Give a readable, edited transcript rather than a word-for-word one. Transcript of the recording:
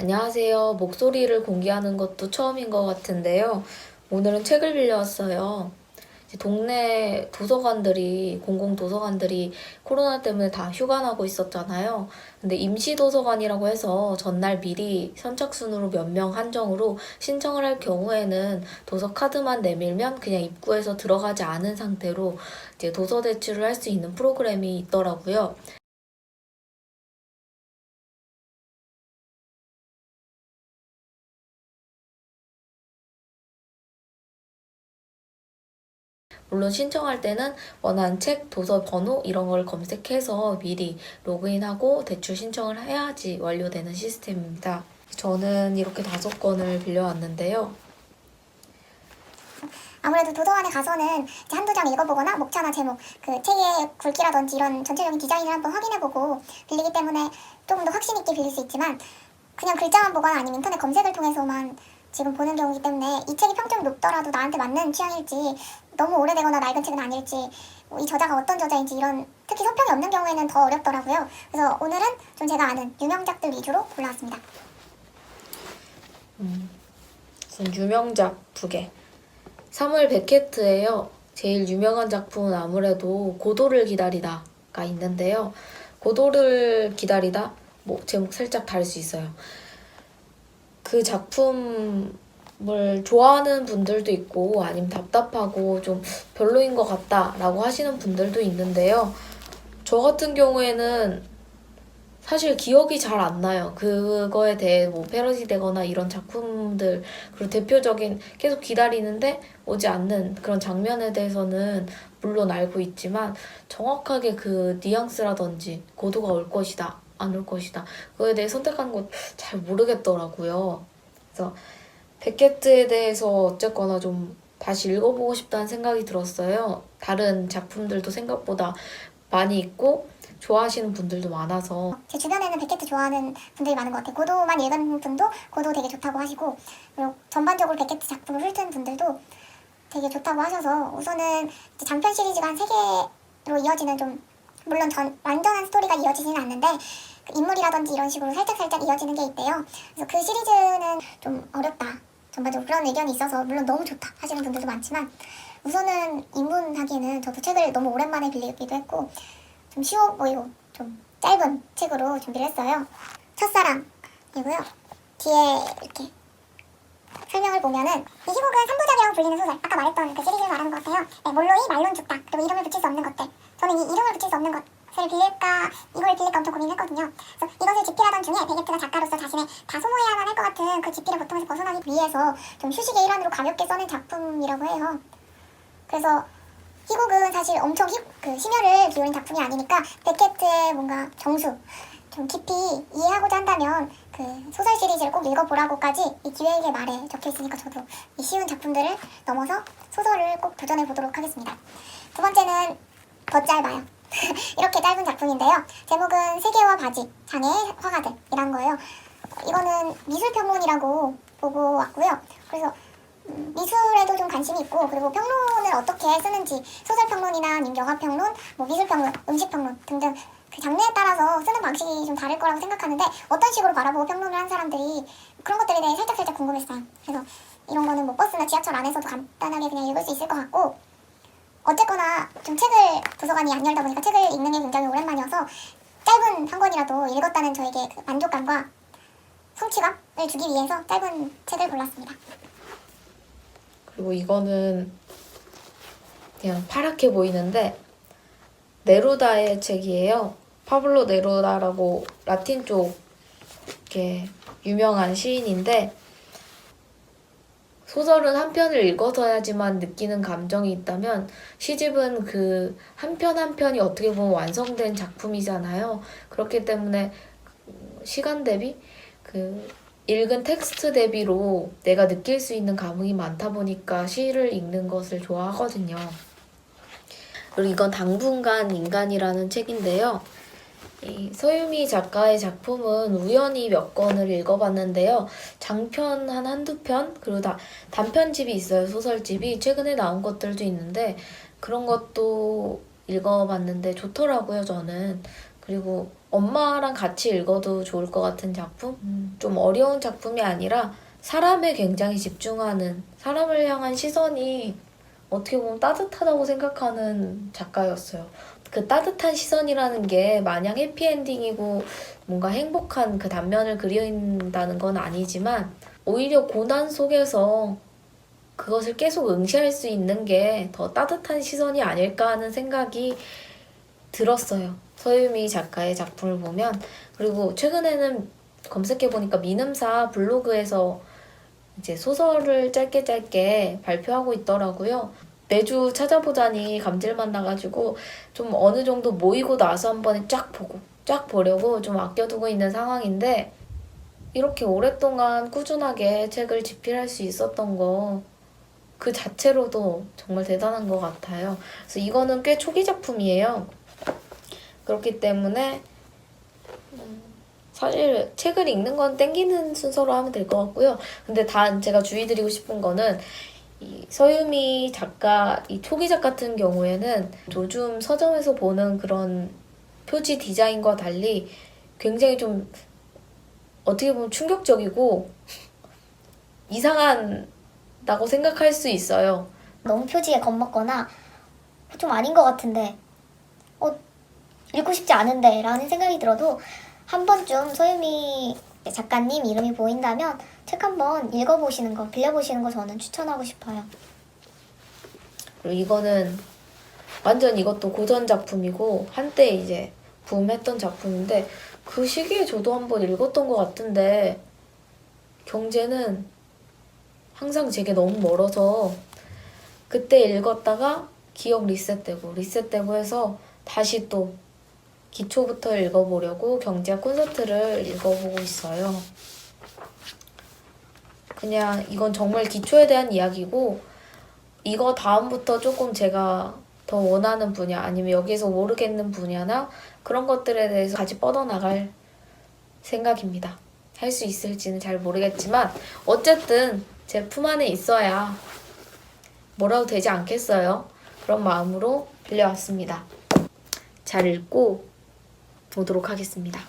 안녕하세요. 목소리를 공개하는 것도 처음인 것 같은데요. 오늘은 책을 빌려왔어요. 이제 동네 도서관들이, 공공도서관들이 코로나 때문에 다 휴관 하고 있었잖아요. 근데 임시도서관이라고 해서 전날 미리 선착순으로 몇 명 한정으로 신청을 할 경우에는 도서 카드만 내밀면 그냥 입구에서 들어가지 않은 상태로 이제 도서 대출을 할 수 있는 프로그램이 있더라고요. 물론 신청할 때는 원하는 책, 도서 번호 이런 걸 검색해서 미리 로그인하고 대출 신청을 해야지 완료되는 시스템입니다. 저는 이렇게 5권을 빌려왔는데요. 아무래도 도서관에 가서는 이제 한두 장 읽어보거나 목차나 제목, 그 책의 굵기라든지 이런 전체적인 디자인을 한번 확인해보고 빌리기 때문에 조금 더 확신 있게 빌릴 수 있지만 그냥 글자만 보거나 아니면 인터넷 검색을 통해서만 지금 보는 경우이기 때문에 이 책이 평점이 높더라도 나한테 맞는 취향일지 너무 오래되거나 낡은 책은 아닐지 이 저자가 어떤 저자인지 이런 특히 서평이 없는 경우에는 더 어렵더라고요. 그래서 오늘은 좀 제가 아는 유명작들 위주로 골라왔습니다. 우선 유명작 2개. 사무엘 베케트예요. 제일 유명한 작품은 아무래도 고도를 기다리다가 있는데요. 고도를 기다리다? 제목 살짝 다를 수 있어요. 그 작품을 좋아하는 분들도 있고 아니면 답답하고 좀 별로인 것 같다라고 하시는 분들도 있는데요. 저 같은 경우에는 사실 기억이 잘 안 나요. 그거에 대해 패러디 되거나 이런 작품들, 그리고 대표적인 계속 기다리는데 오지 않는 그런 장면에 대해서는 물론 알고 있지만 정확하게 그 뉘앙스라든지 고도가 올 것이다, 안 올 것이다, 그거에 대해 선택하는 거 잘 모르겠더라고요. 그래서 베케트에 대해서 어쨌거나 좀 다시 읽어보고 싶다는 생각이 들었어요. 다른 작품들도 생각보다 많이 있고 좋아하시는 분들도 많아서 제 주변에는 베케트 좋아하는 분들이 많은 것 같아요. 고도만 읽은 분도 고도 되게 좋다고 하시고 그리고 전반적으로 베케트 작품을 훑은 분들도 되게 좋다고 하셔서 우선은 장편 시리즈가 한 3개로 이어지는 좀 물론 완전한 스토리가 이어지지는 않는데 그 인물이라든지 이런 식으로 살짝살짝 이어지는 게 있대요. 그래서 그 시리즈는 좀 어렵다. 전반적으로 그런 의견이 있어서 물론 너무 좋다 하시는 분들도 많지만 우선은 입문하기에는 저도 책을 너무 오랜만에 빌리기도 했고 좀 쉬워 보이고 좀 짧은 책으로 준비를 했어요. 첫사랑이고요. 뒤에 이렇게 설명을 보면은 이 희곡은 3부작이라고 불리는 소설, 아까 말했던 그 시리즈를 말하는 것 같아요. 네, 몰로이 말론 죽다, 그리고 이름을 붙일 수 없는 것들. 저는 이 이름을 붙일 수 없는 것을 빌릴까 이걸 빌릴까 엄청 고민했거든요. 그래서 이것을 집필하던 중에 베게트가 작가로서 자신의 다 소모해야만 할 것 같은 그 집필의 고통에서 벗어나기 위해서 좀 휴식의 일환으로 가볍게 써낸 작품이라고 해요. 그래서 희곡은 사실 엄청 심혈을 기울인 작품이 아니니까 베케트의 뭔가 정수 좀 깊이 이해하고자 한다면 그 소설 시리즈를 꼭 읽어보라고까지 이 기획의 말에 적혀있으니까 저도 이 쉬운 작품들을 넘어서 소설을 꼭 도전해보도록 하겠습니다. 두 번째는 더 짧아요. 이렇게 짧은 작품인데요. 제목은 세계와 바지, 장애의 화가들이란 거예요. 이거는 미술평론이라고 보고 왔고요. 그래서 미술에도 좀 관심이 있고 그리고 평론을 어떻게 쓰는지 소설평론이나 아니면 영화평론, 미술평론, 음식평론 등등 그 장르에 따라서 쓰는 방식이 좀 다를 거라고 생각하는데 어떤 식으로 바라보고 평론을 한 사람들이 그런 것들에 대해 살짝 궁금했어요. 그래서 이런 거는 버스나 지하철 안에서도 간단하게 그냥 읽을 수 있을 것 같고 어쨌거나 좀 책을 도서관이 안 열다 보니까 책을 읽는 게 굉장히 오랜만이어서 짧은 한 권이라도 읽었다는 저에게 그 만족감과 성취감을 주기 위해서 짧은 책을 골랐습니다. 그리고 이거는 그냥 파랗게 보이는데 네루다의 책이에요. 파블로 네루다라고 라틴 쪽 이렇게 유명한 시인인데 소설은 한 편을 읽어서야지만 느끼는 감정이 있다면 시집은 그 한 편 한 편이 어떻게 보면 완성된 작품이잖아요. 그렇기 때문에 시간 대비 읽은 텍스트 대비로 내가 느낄 수 있는 감흥이 많다 보니까 시를 읽는 것을 좋아하거든요. 그리고 이건 당분간 인간이라는 책인데요. 이 서유미 작가의 작품은 우연히 몇 권을 읽어봤는데요. 장편 한두 편, 그리고 단편집이 있어요. 소설집이. 최근에 나온 것들도 있는데 그런 것도 읽어봤는데 좋더라고요, 저는. 그리고 엄마랑 같이 읽어도 좋을 것 같은 작품? 좀 어려운 작품이 아니라 사람에 굉장히 집중하는, 사람을 향한 시선이 어떻게 보면 따뜻하다고 생각하는 작가였어요. 그 따뜻한 시선이라는 게 마냥 해피엔딩이고 뭔가 행복한 그 단면을 그린다는 건 아니지만 오히려 고난 속에서 그것을 계속 응시할 수 있는 게 더 따뜻한 시선이 아닐까 하는 생각이 들었어요. 서유미 작가의 작품을 보면. 그리고 최근에는 검색해보니까 민음사 블로그에서 이제 소설을 짧게 발표하고 있더라고요. 매주 찾아보자니 감질만 나가지고 좀 어느 정도 모이고 나서 한 번에 쫙 보려고 좀 아껴두고 있는 상황인데, 이렇게 오랫동안 꾸준하게 책을 집필할 수 있었던 거 그 자체로도 정말 대단한 것 같아요. 그래서 이거는 꽤 초기 작품이에요. 그렇기 때문에 사실 책을 읽는 건 땡기는 순서로 하면 될 것 같고요. 근데 단 제가 주의드리고 싶은 거는 이 서유미 작가, 이 초기작 같은 경우에는 요즘 서점에서 보는 그런 표지 디자인과 달리 굉장히 좀 어떻게 보면 충격적이고 이상하다고 생각할 수 있어요. 너무 표지에 겁먹거나 좀 아닌 것 같은데 읽고 싶지 않은데 라는 생각이 들어도 한 번쯤 서유미 작가님 이름이 보인다면 책 한번 읽어보시는 거, 빌려보시는 거 저는 추천하고 싶어요. 그리고 이거는 완전 이것도 고전 작품이고 한때 이제 붐했던 작품인데 그 시기에 저도 한번 읽었던 것 같은데 경제는 항상 제게 너무 멀어서 그때 읽었다가 기억 리셋되고 해서 다시 또 기초부터 읽어보려고 경제학 콘서트를 읽어보고 있어요. 그냥 이건 정말 기초에 대한 이야기고 이거 다음부터 조금 제가 더 원하는 분야 아니면 여기서 모르겠는 분야나 그런 것들에 대해서 같이 뻗어나갈 생각입니다. 할 수 있을지는 잘 모르겠지만 어쨌든 제 품 안에 있어야 뭐라도 되지 않겠어요? 그런 마음으로 빌려왔습니다. 잘 읽고 보도록 하겠습니다.